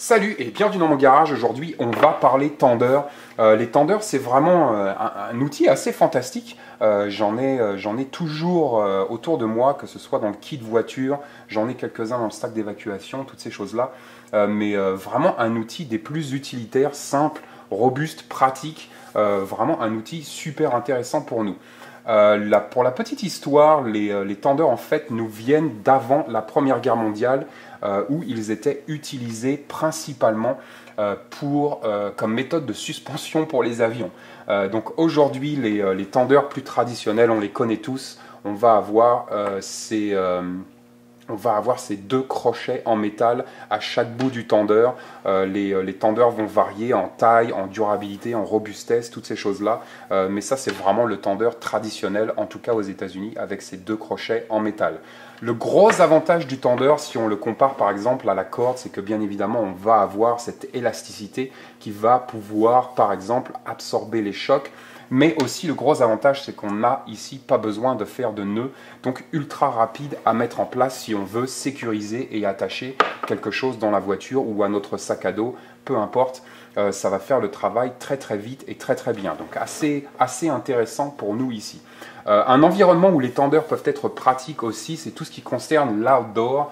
Salut et bienvenue dans mon garage. Aujourd'hui, on va parler tendeur. Les tendeurs, c'est vraiment un outil assez fantastique. J'en ai toujours autour de moi, que ce soit dans le kit voiture, j'en ai quelques-uns dans le sac d'évacuation, toutes ces choses-là. Mais vraiment un outil des plus utilitaires, simple, robuste, pratique. Vraiment un outil super intéressant pour nous. Pour la petite histoire, les tendeurs en fait nous viennent d'avant la Première Guerre mondiale où ils étaient utilisés principalement comme méthode de suspension pour les avions. Donc aujourd'hui, les tendeurs plus traditionnels, on les connaît tous. On va avoir ces deux crochets en métal à chaque bout du tendeur. Les tendeurs vont varier en taille, en durabilité, en robustesse, toutes ces choses-là. Mais ça, c'est vraiment le tendeur traditionnel, en tout cas aux États-Unis, avec ces deux crochets en métal. Le gros avantage du tendeur, si on le compare par exemple à la corde, c'est que bien évidemment, on va avoir cette élasticité qui va pouvoir, par exemple, absorber les chocs. Mais aussi le gros avantage, c'est qu'on n'a ici pas besoin de faire de nœuds, donc ultra rapide à mettre en place si on veut sécuriser et attacher quelque chose dans la voiture ou à notre sac à dos, peu importe, ça va faire le travail très très vite et très très bien. Donc assez intéressant pour nous ici. Un environnement où les tendeurs peuvent être pratiques aussi, c'est tout ce qui concerne l'outdoor.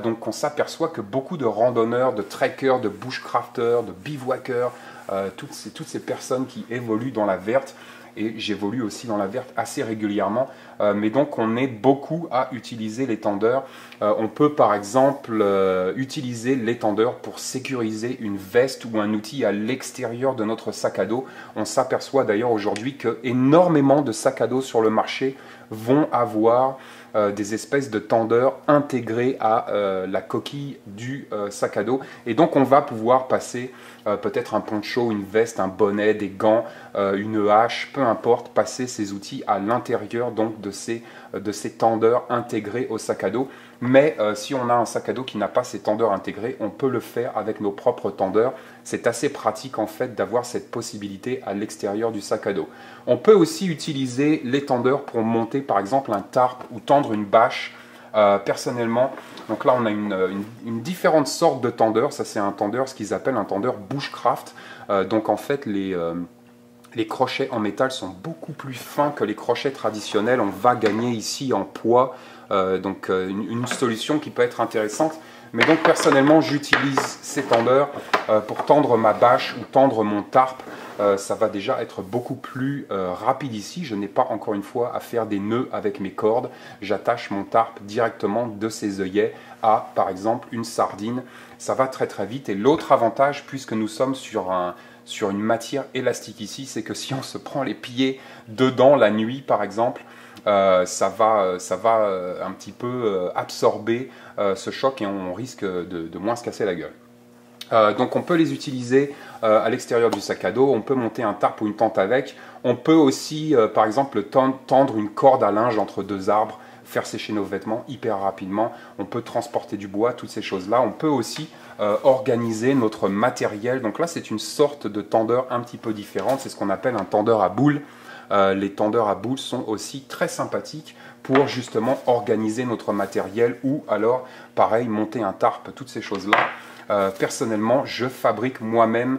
Donc on s'aperçoit que beaucoup de randonneurs, de trekkers, de bushcrafters, de bivouackers, toutes ces personnes qui évoluent dans la verte, et j'évolue aussi dans la verte assez régulièrement, mais donc on est beaucoup à utiliser les tendeurs. On peut par exemple utiliser les tendeurs pour sécuriser une veste ou un outil à l'extérieur de notre sac à dos. On s'aperçoit d'ailleurs aujourd'hui que énormément de sacs à dos sur le marché vont avoir des espèces de tendeurs intégrés à la coquille du sac à dos, et donc on va pouvoir passer peut-être un poncho, une veste, un bonnet, des gants, une hache, peu importe, passer ces outils à l'intérieur donc de ces tendeurs intégrés au sac à dos. Mais si on a un sac à dos qui n'a pas ces tendeurs intégrés, on peut le faire avec nos propres tendeurs. C'est assez pratique en fait d'avoir cette possibilité à l'extérieur du sac à dos. On peut aussi utiliser les tendeurs pour monter par exemple un tarp ou tendre une bâche. Personnellement, donc là on a une différente sorte de tendeur. Ça c'est un tendeur, ce qu'ils appellent un tendeur bushcraft. Donc en fait les crochets en métal sont beaucoup plus fins que les crochets traditionnels. On va gagner ici en poids, donc une solution qui peut être intéressante. Mais donc personnellement, j'utilise ces tendeurs pour tendre ma bâche ou tendre mon tarp. Ça va déjà être beaucoup plus rapide ici. Je n'ai pas encore une fois à faire des nœuds avec mes cordes. J'attache mon tarp directement de ces œillets à, par exemple, une sardine. Ça va très très vite. Et l'autre avantage, puisque nous sommes sur une matière élastique ici, c'est que si on se prend les pieds dedans la nuit, par exemple, ça va un petit peu absorber ce choc et on risque de moins se casser la gueule. Donc on peut les utiliser à l'extérieur du sac à dos, on peut monter un tarp ou une tente avec, on peut aussi par exemple tendre une corde à linge entre deux arbres, faire sécher nos vêtements hyper rapidement, on peut transporter du bois, toutes ces choses-là. On peut aussi organiser notre matériel. Donc là c'est une sorte de tendeur un petit peu différente, c'est ce qu'on appelle un tendeur à boules. Les tendeurs à boules sont aussi très sympathiques pour justement organiser notre matériel ou alors pareil monter un tarp, toutes ces choses-là. Personnellement, je fabrique moi-même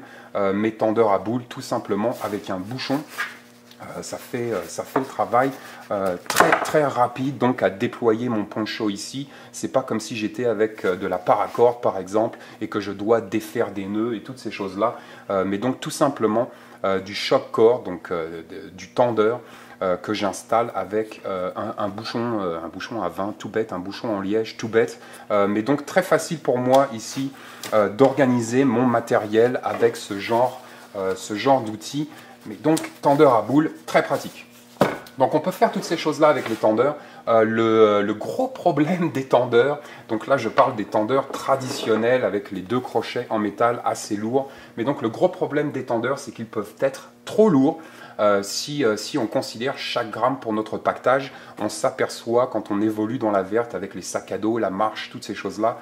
mes tendeurs à boules tout simplement avec un bouchon. Ça fait le travail très très rapide donc à déployer mon poncho ici. C'est pas comme si j'étais avec de la paracorde par exemple et que je dois défaire des nœuds et toutes ces choses là, mais donc tout simplement du shock cord, donc du tendeur que j'installe avec un bouchon à vin tout bête, un bouchon en liège tout bête, mais donc très facile pour moi ici d'organiser mon matériel avec ce genre d'outils. Mais donc tendeur à boules, très pratique. Donc on peut faire toutes ces choses-là avec les tendeurs. Le gros problème des tendeurs, donc là je parle des tendeurs traditionnels avec les deux crochets en métal assez lourds, mais donc le gros problème des tendeurs, c'est qu'ils peuvent être trop lourds. Si on considère chaque gramme pour notre pactage, on s'aperçoit quand on évolue dans la verte avec les sacs à dos, la marche, toutes ces choses-là,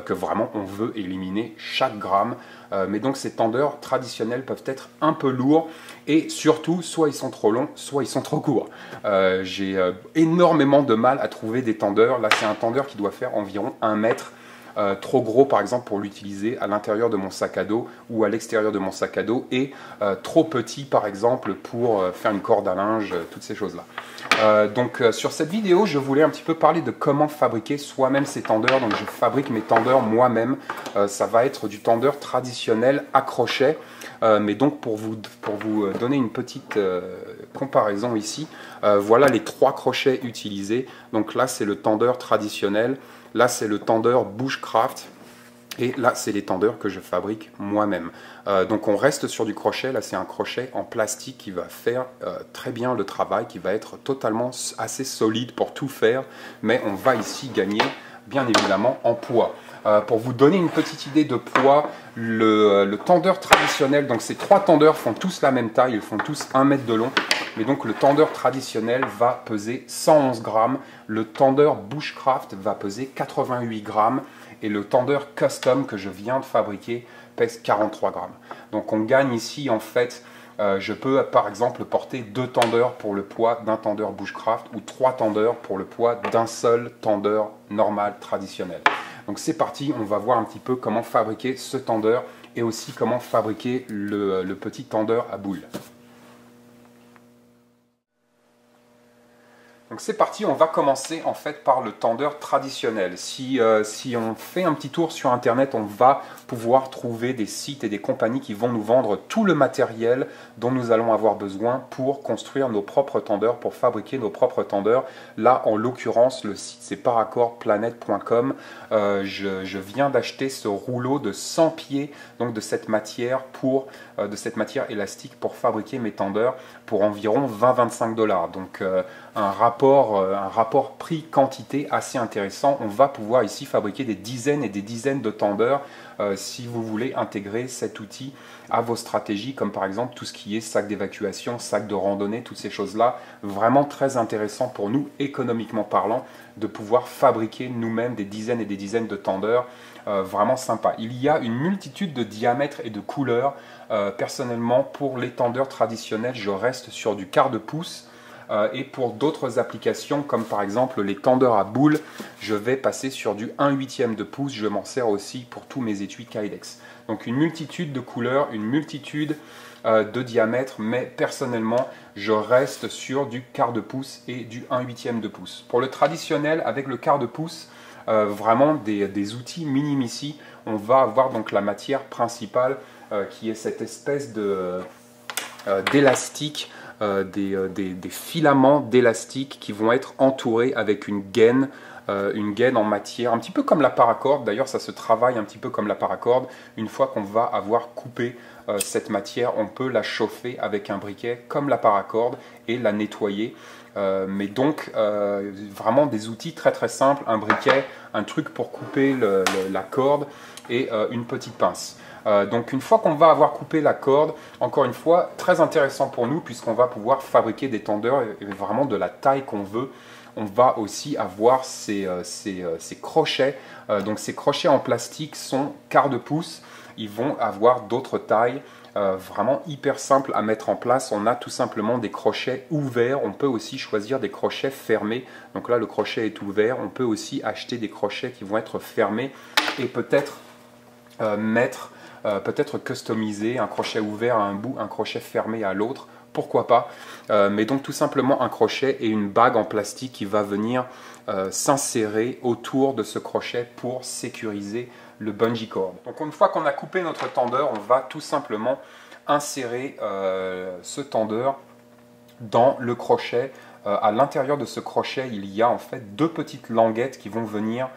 que vraiment on veut éliminer chaque gramme. Mais donc ces tendeurs traditionnels peuvent être un peu lourds et surtout, soit ils sont trop longs, soit ils sont trop courts. J'ai énormément de mal à trouver des tendeurs. Là, c'est un tendeur qui doit faire environ 1 mètre. trop gros par exemple pour l'utiliser à l'intérieur de mon sac à dos ou à l'extérieur de mon sac à dos, et trop petit par exemple pour faire une corde à linge, toutes ces choses là. Donc sur cette vidéo je voulais un petit peu parler de comment fabriquer soi-même ces tendeurs. Donc je fabrique mes tendeurs moi-même. Ça va être du tendeur traditionnel à crochet, mais donc pour vous donner une petite comparaison ici, voilà les 3 crochets utilisés. Donc là c'est le tendeur traditionnel, là c'est le tendeur Bushcraft, et là c'est les tendeurs que je fabrique moi-même. Donc on reste sur du crochet. Là c'est un crochet en plastique qui va faire très bien le travail, qui va être totalement assez solide pour tout faire, mais on va ici gagner bien évidemment en poids. Pour vous donner une petite idée de poids, le tendeur traditionnel, donc ces 3 tendeurs font tous la même taille, ils font tous 1 mètre de long, mais donc le tendeur traditionnel va peser 111 grammes, le tendeur Bushcraft va peser 88 grammes, et le tendeur custom que je viens de fabriquer pèse 43 grammes. Donc on gagne ici en fait, je peux par exemple porter 2 tendeurs pour le poids d'un tendeur Bushcraft, ou 3 tendeurs pour le poids d'un seul tendeur normal traditionnel. Donc c'est parti, on va voir un petit peu comment fabriquer ce tendeur et aussi comment fabriquer le petit tendeur à boule. Donc c'est parti, on va commencer en fait par le tendeur traditionnel. Si on fait un petit tour sur internet, on va pouvoir trouver des sites et des compagnies qui vont nous vendre tout le matériel dont nous allons avoir besoin pour construire nos propres tendeurs, pour fabriquer nos propres tendeurs. Là en l'occurrence le site c'est paracordplanet.com. Je viens d'acheter ce rouleau de 100 pieds donc de cette matière élastique pour fabriquer mes tendeurs pour environ 20-25 $. Donc un rapport prix-quantité assez intéressant. On va pouvoir ici fabriquer des dizaines et des dizaines de tendeurs si vous voulez intégrer cet outil à vos stratégies, comme par exemple tout ce qui est sac d'évacuation, sac de randonnée, toutes ces choses-là. Vraiment très intéressant pour nous, économiquement parlant, de pouvoir fabriquer nous-mêmes des dizaines et des dizaines de tendeurs. Vraiment sympa. Il y a une multitude de diamètres et de couleurs. Personnellement, pour les tendeurs traditionnels, je reste sur du quart de pouce. Et pour d'autres applications, comme par exemple les tendeurs à boules, je vais passer sur du 1/8 de pouce. Je m'en sers aussi pour tous mes étuis Kydex. Donc une multitude de couleurs, une multitude de diamètres, mais personnellement, je reste sur du quart de pouce et du 1/8 de pouce. Pour le traditionnel, avec le quart de pouce, vraiment des outils minimes ici. On va avoir donc la matière principale qui est cette espèce d'élastique, des filaments d'élastique qui vont être entourés avec une gaine en matière, un petit peu comme la paracorde. D'ailleurs, ça se travaille un petit peu comme la paracorde. Une fois qu'on va avoir coupé cette matière, on peut la chauffer avec un briquet comme la paracorde et la nettoyer. Mais donc, vraiment des outils très très simples, un briquet, un truc pour couper la corde et une petite pince. Donc une fois qu'on va avoir coupé la corde, encore une fois, très intéressant pour nous puisqu'on va pouvoir fabriquer des tendeurs vraiment de la taille qu'on veut. On va aussi avoir ces crochets. Donc ces crochets en plastique sont quart de pouce. Ils vont avoir d'autres tailles. Vraiment hyper simple à mettre en place. On a tout simplement des crochets ouverts. On peut aussi choisir des crochets fermés. Donc là le crochet est ouvert. On peut aussi acheter des crochets qui vont être fermés et peut-être peut-être customiser un crochet ouvert à un bout, un crochet fermé à l'autre, pourquoi pas. Mais donc tout simplement un crochet et une bague en plastique qui va venir s'insérer autour de ce crochet pour sécuriser le bungee cord. Donc une fois qu'on a coupé notre tendeur, on va tout simplement insérer ce tendeur dans le crochet. À l'intérieur de ce crochet, il y a en fait 2 petites languettes qui vont venir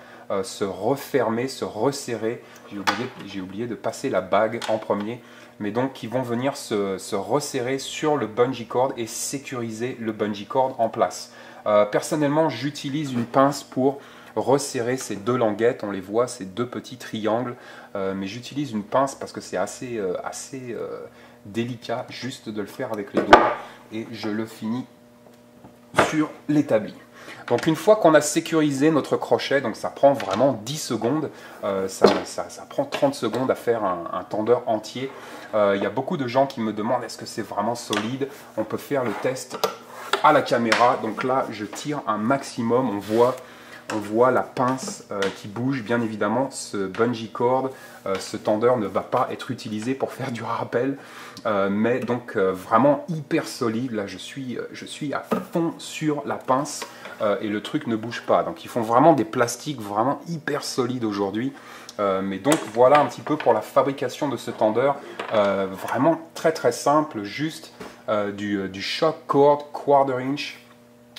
se refermer, se resserrer. J'ai oublié de passer la bague en premier, mais donc qui vont venir se resserrer sur le bungee cord et sécuriser le bungee cord en place. Personnellement, j'utilise une pince pour resserrer ces 2 languettes. On les voit, ces 2 petits triangles, mais j'utilise une pince parce que c'est assez délicat juste de le faire avec les doigts, et je le finis sur l'établi. Donc une fois qu'on a sécurisé notre crochet, donc ça prend vraiment 10 secondes, ça prend 30 secondes à faire un tendeur entier. Il y a beaucoup de gens qui me demandent est-ce que c'est vraiment solide. On peut faire le test à la caméra. Donc là je tire un maximum, on on voit la pince qui bouge. Bien évidemment, ce bungee cord, ce tendeur ne va pas être utilisé pour faire du rappel, mais donc vraiment hyper solide. Là, je suis à fond sur la pince et le truc ne bouge pas. Donc, ils font vraiment des plastiques vraiment hyper solides aujourd'hui. Mais donc, voilà un petit peu pour la fabrication de ce tendeur. Vraiment très très simple, juste du shock cord quarter inch,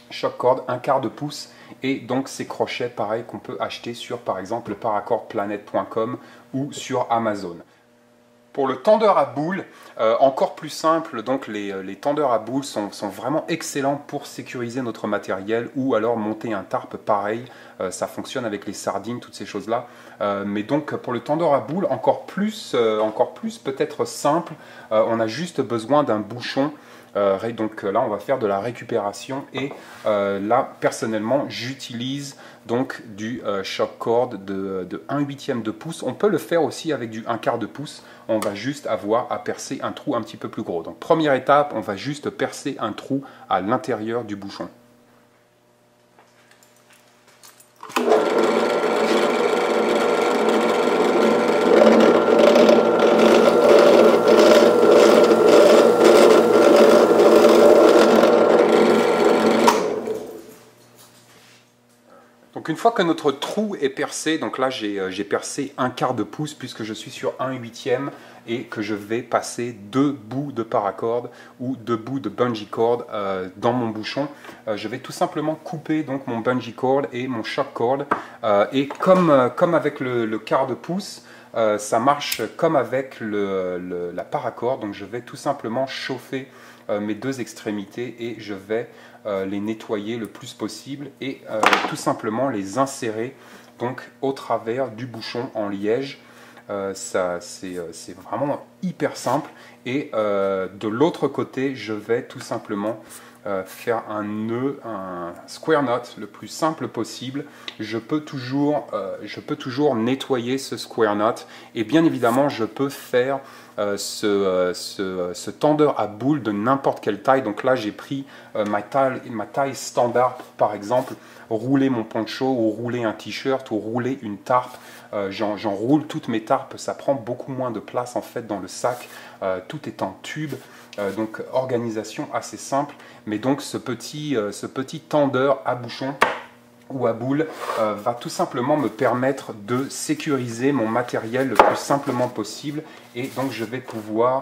shock cord 1/4 de pouce, et donc ces crochets pareil qu'on peut acheter sur par exemple le paracordplanet.com ou sur Amazon. Pour le tendeur à boules, encore plus simple, donc les tendeurs à boules sont vraiment excellents pour sécuriser notre matériel ou alors monter un tarp pareil, ça fonctionne avec les sardines, toutes ces choses-là. Mais donc pour le tendeur à boules, encore plus peut-être simple, on a juste besoin d'un bouchon. Donc là on va faire de la récupération et là personnellement j'utilise donc du shock cord de 1/8 de pouce. On peut le faire aussi avec du 1/4 de pouce, on va juste avoir à percer un trou un petit peu plus gros. Donc première étape, on va juste percer un trou à l'intérieur du bouchon. Donc une fois que notre trou est percé, donc là j'ai percé 1/4 de pouce puisque je suis sur 1/8 et que je vais passer 2 bouts de paracorde ou 2 bouts de bungee cord dans mon bouchon. Je vais tout simplement couper donc mon bungee cord et mon shock cord et comme avec le quart de pouce, ça marche comme avec la paracorde. Donc je vais tout simplement chauffer mes deux extrémités et je vais les nettoyer le plus possible et tout simplement les insérer donc au travers du bouchon en liège. C'est vraiment hyper simple et de l'autre côté je vais tout simplement faire un nœud, un square knot le plus simple possible. Je peux toujours nettoyer ce square knot et bien évidemment je peux faire ce tendeur à boules de n'importe quelle taille. Donc là j'ai pris ma taille standard, par exemple rouler mon poncho ou rouler un t-shirt ou rouler une tarpe. J'en roule toutes mes tarpes, ça prend beaucoup moins de place en fait dans le sac, tout est en tube, donc organisation assez simple. Mais donc ce petit tendeur à bouchon ou à boule va tout simplement me permettre de sécuriser mon matériel le plus simplement possible et donc je vais pouvoir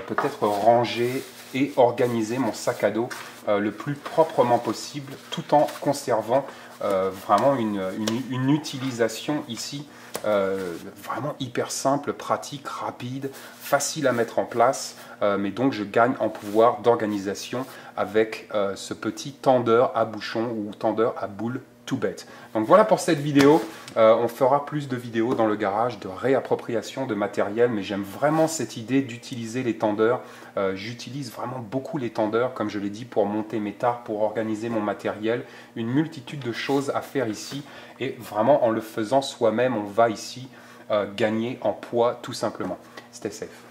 peut-être ranger et organiser mon sac à dos le plus proprement possible tout en conservant vraiment une utilisation ici vraiment hyper simple, pratique, rapide, facile à mettre en place, mais donc je gagne en pouvoir d'organisation avec ce petit tendeur à bouchon ou tendeur à boule tout bête. Donc voilà pour cette vidéo. On fera plus de vidéos dans le garage de réappropriation de matériel, mais j'aime vraiment cette idée d'utiliser les tendeurs. J'utilise vraiment beaucoup les tendeurs, comme je l'ai dit, pour monter mes tarpes, pour organiser mon matériel. Une multitude de choses à faire ici et vraiment en le faisant soi-même, on va ici gagner en poids tout simplement. Stay safe.